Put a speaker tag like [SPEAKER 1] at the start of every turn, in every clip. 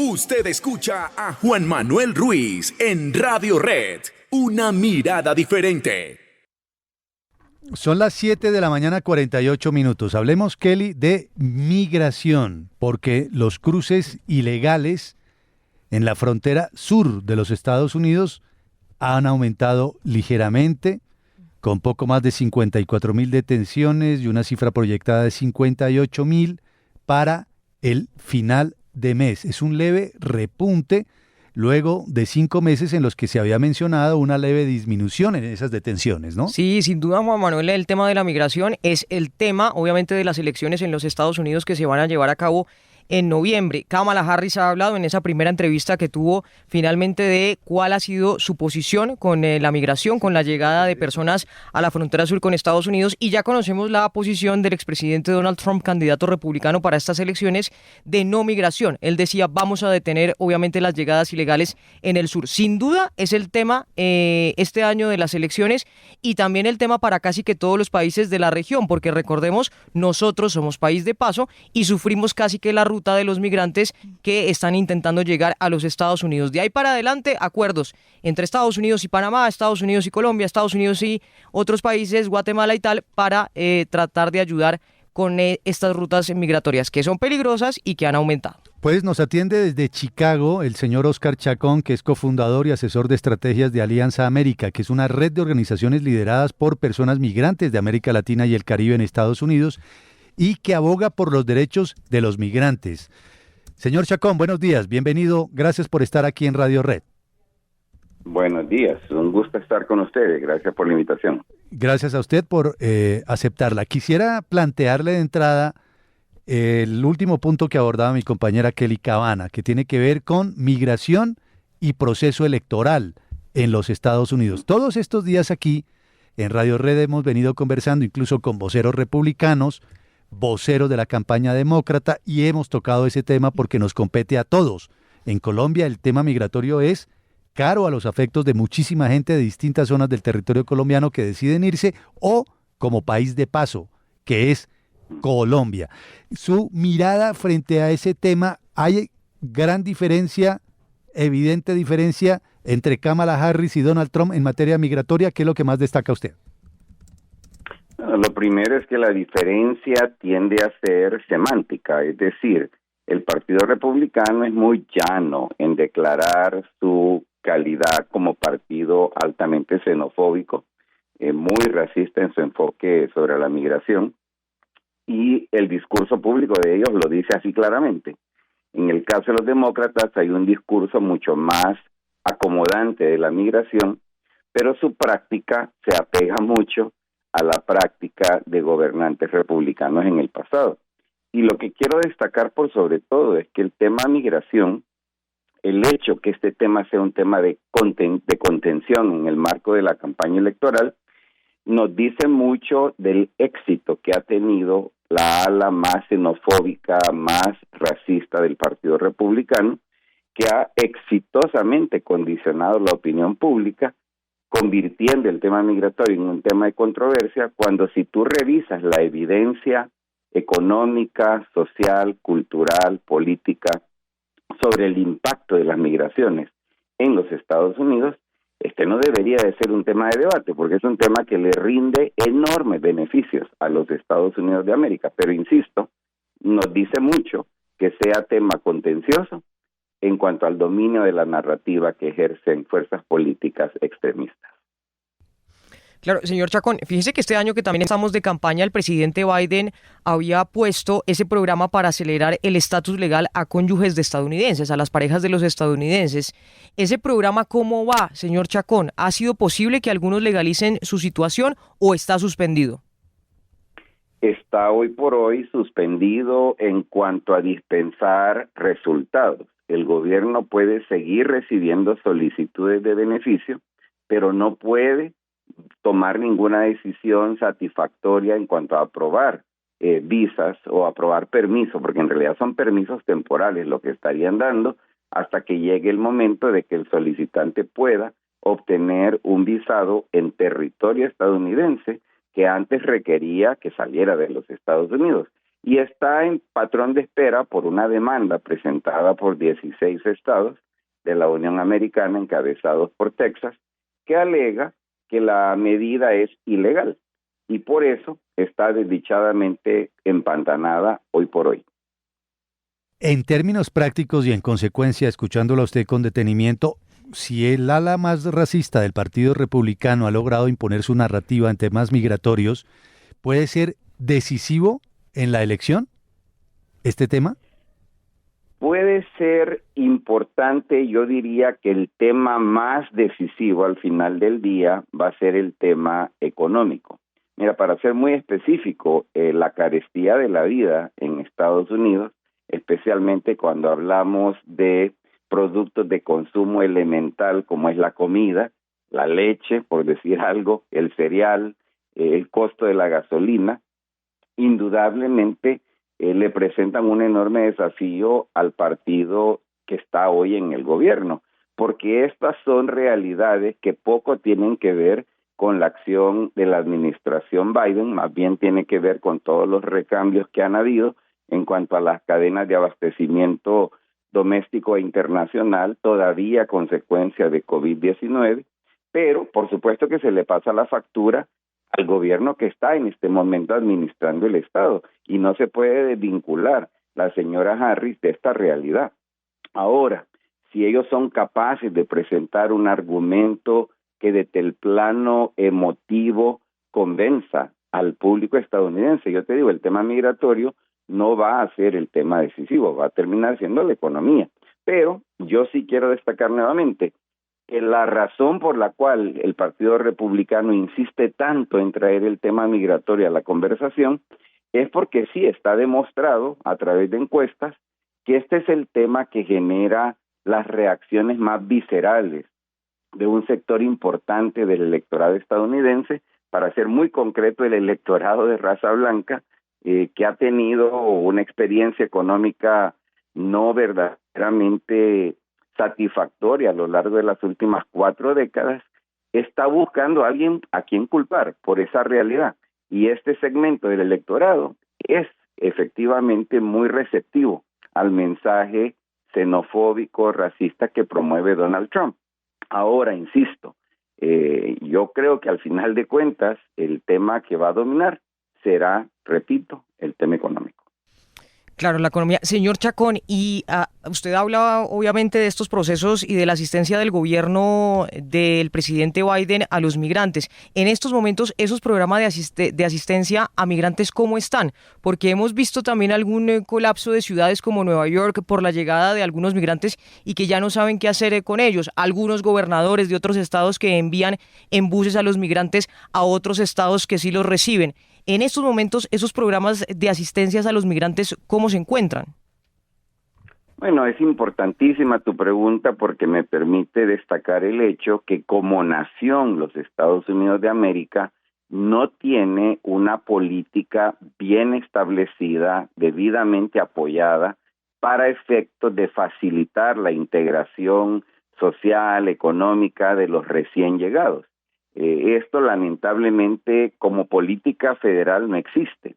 [SPEAKER 1] Usted escucha a Juan Manuel Ruiz en Radio Red, una mirada diferente.
[SPEAKER 2] Son las 7 de la mañana, 48 minutos. Hablemos, Kelly, de migración, porque los cruces ilegales en la frontera sur de los Estados Unidos han aumentado ligeramente, con poco más de 54.000 detenciones y una cifra proyectada de 58.000 para el final de mes. Es un leve repunte luego de 5 meses en los que se había mencionado una leve disminución en esas detenciones, ¿no?
[SPEAKER 3] Sí, sin duda, Juan Manuel, el tema de la migración es el tema, obviamente, de las elecciones en los Estados Unidos que se van a llevar a cabo en noviembre. Kamala Harris ha hablado en esa primera entrevista que tuvo finalmente de cuál ha sido su posición con la migración, con la llegada de personas a la frontera sur con Estados Unidos, y ya conocemos la posición del expresidente Donald Trump, candidato republicano para estas elecciones, de no migración. Él decía, vamos a detener obviamente las llegadas ilegales en el sur. Sin duda es el tema este año de las elecciones y también el tema para casi que todos los países de la región, porque recordemos, nosotros somos país de paso y sufrimos casi que la ruta de los migrantes que están intentando llegar a los Estados Unidos. De ahí para adelante, acuerdos entre Estados Unidos y Panamá, Estados Unidos y Colombia, Estados Unidos y otros países, Guatemala y tal, para tratar de ayudar con estas rutas migratorias que son peligrosas y que han aumentado.
[SPEAKER 2] Pues nos atiende desde Chicago el señor Oscar Chacón, que es cofundador y asesor de estrategias de Alianza América, que es una red de organizaciones lideradas por personas migrantes de América Latina y el Caribe en Estados Unidos, y que aboga por los derechos de los migrantes. Señor Chacón, buenos días, bienvenido, gracias por estar aquí en Radio Red.
[SPEAKER 4] Buenos días, un gusto estar con ustedes, gracias por la invitación.
[SPEAKER 2] Gracias a usted por aceptarla. Quisiera plantearle de entrada el último punto que abordaba mi compañera Kelly Cabana, que tiene que ver con migración y proceso electoral en los Estados Unidos. Todos estos días aquí en Radio Red hemos venido conversando incluso con voceros republicanos, voceros de la campaña demócrata, y hemos tocado ese tema porque nos compete a todos. En Colombia el tema migratorio es caro a los afectos de muchísima gente de distintas zonas del territorio colombiano que deciden irse, o como país de paso, que es Colombia. Su mirada frente a ese tema, ¿hay gran diferencia, evidente diferencia entre Kamala Harris y Donald Trump en materia migratoria? ¿Qué es lo que más destaca usted?
[SPEAKER 4] Lo primero es que la diferencia tiende a ser semántica, es decir, el Partido Republicano es muy llano en declarar su calidad como partido altamente xenofóbico, muy racista en su enfoque sobre la migración, y el discurso público de ellos lo dice así claramente. En el caso de los demócratas hay un discurso mucho más acomodante de la migración, pero su práctica se apega mucho a la práctica de gobernantes republicanos en el pasado. Y lo que quiero destacar por sobre todo es que el tema migración, el hecho que este tema sea un tema de contención en el marco de la campaña electoral, nos dice mucho del éxito que ha tenido la ala más xenofóbica, más racista del Partido Republicano, que ha exitosamente condicionado la opinión pública, convirtiendo el tema migratorio en un tema de controversia, cuando si tú revisas la evidencia económica, social, cultural, política sobre el impacto de las migraciones en los Estados Unidos, este no debería de ser un tema de debate, porque es un tema que le rinde enormes beneficios a los Estados Unidos de América, pero insisto, nos dice mucho que sea tema contencioso en cuanto al dominio de la narrativa que ejercen fuerzas políticas extremistas.
[SPEAKER 3] Claro, señor Chacón, fíjese que este año que también estamos de campaña, el presidente Biden había puesto ese programa para acelerar el estatus legal a cónyuges de estadounidenses, a las parejas de los estadounidenses. ¿Ese programa cómo va, señor Chacón? ¿Ha sido posible que algunos legalicen su situación o está suspendido?
[SPEAKER 4] Está hoy por hoy suspendido en cuanto a dispensar resultados. El gobierno puede seguir recibiendo solicitudes de beneficio, pero no puede tomar ninguna decisión satisfactoria en cuanto a aprobar visas o aprobar permisos, porque en realidad son permisos temporales lo que estarían dando hasta que llegue el momento de que el solicitante pueda obtener un visado en territorio estadounidense que antes requería que saliera de los Estados Unidos. y está en patrón de espera por una demanda presentada por 16 estados de la Unión Americana encabezados por Texas, que alega que la medida es ilegal y por eso está desdichadamente empantanada hoy por hoy.
[SPEAKER 2] En términos prácticos y en consecuencia, escuchándolo a usted con detenimiento, si el ala más racista del Partido Republicano ha logrado imponer su narrativa en temas migratorios, ¿puede ser decisivo en la elección este tema?
[SPEAKER 4] Puede ser importante, yo diría que el tema más decisivo al final del día va a ser el tema económico. Mira, para ser muy específico, la carestía de la vida en Estados Unidos, especialmente cuando hablamos de productos de consumo elemental como es la comida, la leche, por decir algo, el cereal, el costo de la gasolina, indudablemente le presentan un enorme desafío al partido que está hoy en el gobierno, porque estas son realidades que poco tienen que ver con la acción de la administración Biden, más bien tiene que ver con todos los recambios que han habido en cuanto a las cadenas de abastecimiento doméstico e internacional, todavía consecuencia de COVID-19, pero por supuesto que se le pasa la factura al gobierno que está en este momento administrando el Estado y no se puede desvincular la señora Harris de esta realidad. Ahora, si ellos son capaces de presentar un argumento que desde el plano emotivo convenza al público estadounidense, yo te digo, el tema migratorio no va a ser el tema decisivo, va a terminar siendo la economía. Pero yo sí quiero destacar nuevamente que la razón por la cual el Partido Republicano insiste tanto en traer el tema migratorio a la conversación es porque sí está demostrado a través de encuestas que este es el tema que genera las reacciones más viscerales de un sector importante del electorado estadounidense, para ser muy concreto, el electorado de raza blanca, que ha tenido una experiencia económica no verdaderamente satisfactoria a lo largo de las últimas 4 décadas, está buscando a alguien a quien culpar por esa realidad. Y este segmento del electorado es efectivamente muy receptivo al mensaje xenofóbico, racista que promueve Donald Trump. Ahora, insisto, yo creo que al final de cuentas el tema que va a dominar será, repito, el tema económico.
[SPEAKER 3] Claro, la economía. Señor Chacón, y usted hablaba obviamente de estos procesos y de la asistencia del gobierno del presidente Biden a los migrantes. En estos momentos, esos programas de asistencia a migrantes, ¿cómo están? Porque hemos visto también algún colapso de ciudades como Nueva York por la llegada de algunos migrantes y que ya no saben qué hacer con ellos. Algunos gobernadores de otros estados que envían en buses a los migrantes a otros estados que sí los reciben. En estos momentos, esos programas de asistencias a los migrantes, ¿cómo se encuentran?
[SPEAKER 4] Bueno, es importantísima tu pregunta porque me permite destacar el hecho que como nación los Estados Unidos de América no tiene una política bien establecida, debidamente apoyada para efectos de facilitar la integración social, económica de los recién llegados. Esto lamentablemente como política federal no existe,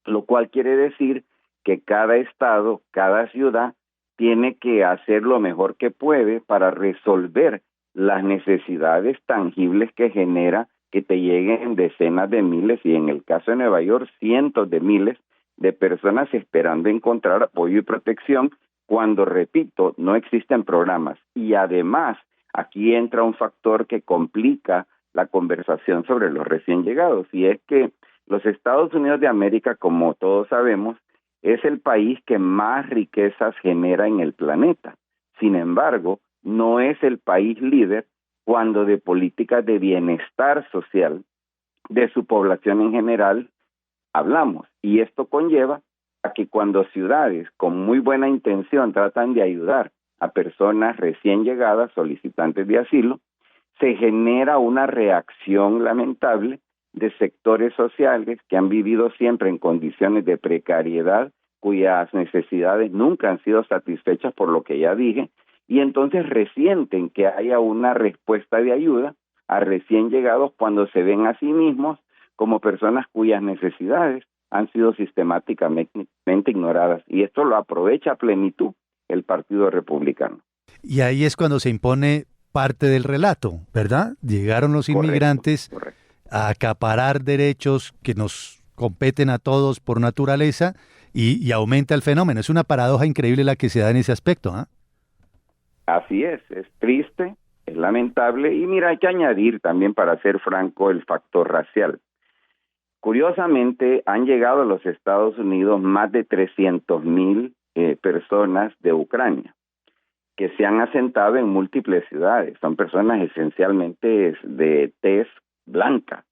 [SPEAKER 4] lo cual quiere decir que cada estado, cada ciudad tiene que hacer lo mejor que puede para resolver las necesidades tangibles que genera que te lleguen decenas de miles y en el caso de Nueva York cientos de miles de personas esperando encontrar apoyo y protección cuando, repito, no existen programas. Y además aquí entra un factor que complica la conversación sobre los recién llegados, y es que los Estados Unidos de América, como todos sabemos, es el país que más riquezas genera en el planeta. Sin embargo, no es el país líder cuando de políticas de bienestar social de su población en general hablamos, y esto conlleva a que cuando ciudades con muy buena intención tratan de ayudar a personas recién llegadas, solicitantes de asilo, se genera una reacción lamentable de sectores sociales que han vivido siempre en condiciones de precariedad, cuyas necesidades nunca han sido satisfechas por lo que ya dije, y entonces resienten que haya una respuesta de ayuda a recién llegados cuando se ven a sí mismos como personas cuyas necesidades han sido sistemáticamente ignoradas, y esto lo aprovecha a plenitud el Partido Republicano.
[SPEAKER 2] Y ahí es cuando se impone parte del relato, ¿verdad? Llegaron los inmigrantes
[SPEAKER 4] Correcto.
[SPEAKER 2] a acaparar derechos que nos competen a todos por naturaleza y aumenta el fenómeno. Es una paradoja increíble la que se da en ese aspecto, ¿ah?
[SPEAKER 4] Así es triste, es lamentable, y mira, hay que añadir también, para ser franco, el factor racial. Curiosamente, han llegado a los Estados Unidos más de 300,000 personas de Ucrania, que se han asentado en múltiples ciudades. Son personas esencialmente de tez blanca.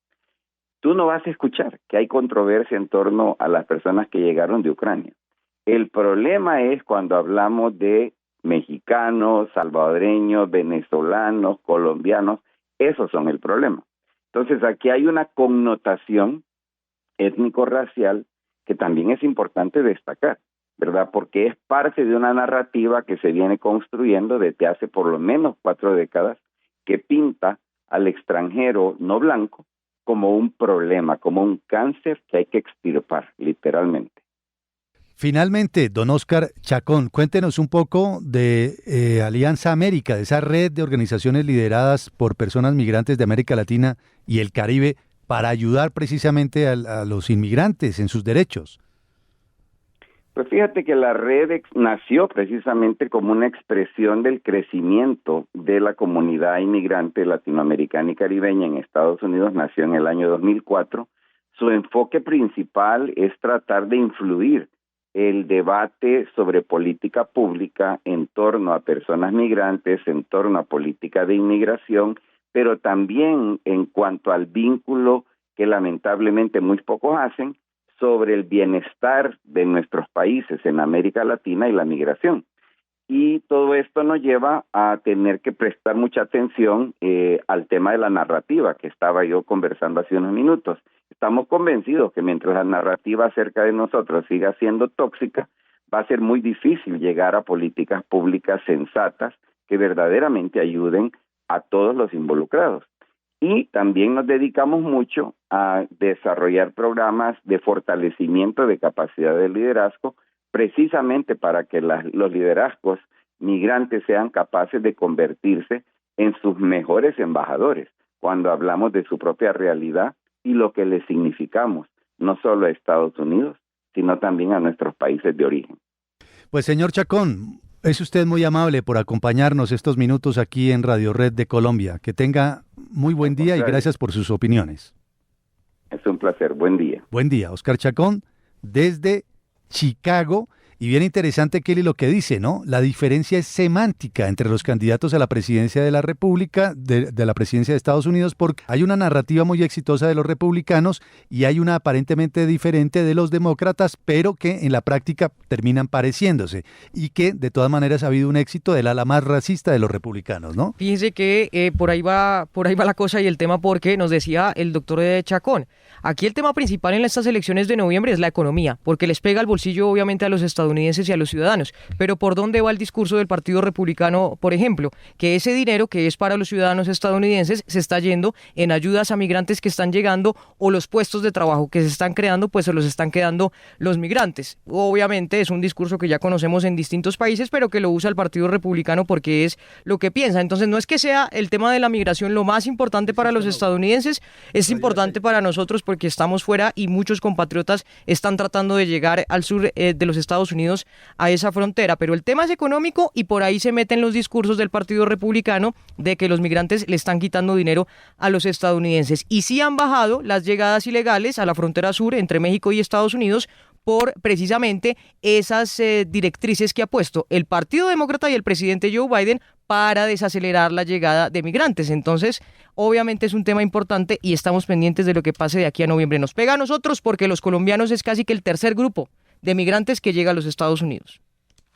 [SPEAKER 4] Tú no vas a escuchar que hay controversia en torno a las personas que llegaron de Ucrania. El problema es cuando hablamos de mexicanos, salvadoreños, venezolanos, colombianos. Esos son el problema. Entonces, aquí hay una connotación étnico-racial que también es importante destacar, ¿verdad? Porque es parte de una narrativa que se viene construyendo desde hace por lo menos 4 décadas, que pinta al extranjero no blanco como un problema, como un cáncer que hay que extirpar, literalmente.
[SPEAKER 2] Finalmente, don Óscar Chacón, cuéntenos un poco de Alianza América, de esa red de organizaciones lideradas por personas migrantes de América Latina y el Caribe para ayudar precisamente a los inmigrantes en sus derechos.
[SPEAKER 4] Pues fíjate que la red nació precisamente como una expresión del crecimiento de la comunidad inmigrante latinoamericana y caribeña en Estados Unidos. Nació en el año 2004. Su enfoque principal es tratar de influir el debate sobre política pública en torno a personas migrantes, en torno a política de inmigración, pero también en cuanto al vínculo que lamentablemente muy pocos hacen sobre el bienestar de nuestros países en América Latina y la migración. Y todo esto nos lleva a tener que prestar mucha atención al tema de la narrativa que estaba yo conversando hace unos minutos. Estamos convencidos que mientras la narrativa acerca de nosotros siga siendo tóxica, va a ser muy difícil llegar a políticas públicas sensatas que verdaderamente ayuden a todos los involucrados. Y también nos dedicamos mucho a desarrollar programas de fortalecimiento de capacidad de liderazgo, precisamente para que los liderazgos migrantes sean capaces de convertirse en sus mejores embajadores cuando hablamos de su propia realidad y lo que le significamos, no solo a Estados Unidos, sino también a nuestros países de origen.
[SPEAKER 2] Pues señor Chacón, es usted muy amable por acompañarnos estos minutos aquí en Radio Red de Colombia. Que tenga muy buen día y gracias por sus opiniones.
[SPEAKER 4] Es un placer, buen día.
[SPEAKER 2] Buen día, Óscar Chacón, desde Chicago. Y bien interesante, Kelly, lo que dice, ¿no? La diferencia es semántica entre los candidatos a la presidencia de la República, de la presidencia de Estados Unidos, porque hay una narrativa muy exitosa de los republicanos y hay una aparentemente diferente de los demócratas, pero que en la práctica terminan pareciéndose y que de todas maneras ha habido un éxito del ala más racista de los republicanos, ¿no?
[SPEAKER 3] Fíjense que por ahí va la cosa y el tema, porque nos decía el doctor Chacón. Aquí el tema principal en estas elecciones de noviembre es la economía, porque les pega al bolsillo obviamente a los estadounidenses y a los ciudadanos. Pero ¿por dónde va el discurso del Partido Republicano, por ejemplo? Que ese dinero que es para los ciudadanos estadounidenses se está yendo en ayudas a migrantes que están llegando, o los puestos de trabajo que se están creando, pues se los están quedando los migrantes. Obviamente es un discurso que ya conocemos en distintos países, pero que lo usa el Partido Republicano porque es lo que piensa. Entonces no es que sea el tema de la migración lo más importante para los estadounidenses, es importante para nosotros porque estamos fuera y muchos compatriotas están tratando de llegar al sur de los Estados Unidos, a esa frontera, pero el tema es económico y por ahí se meten los discursos del Partido Republicano de que los migrantes le están quitando dinero a los estadounidenses. Y sí han bajado las llegadas ilegales a la frontera sur entre México y Estados Unidos por precisamente esas directrices que ha puesto el Partido Demócrata y el presidente Joe Biden para desacelerar la llegada de migrantes. Entonces, obviamente es un tema importante y estamos pendientes de lo que pase de aquí a noviembre. Nos pega a nosotros porque los colombianos es casi que el tercer grupo de migrantes que llega a los Estados Unidos.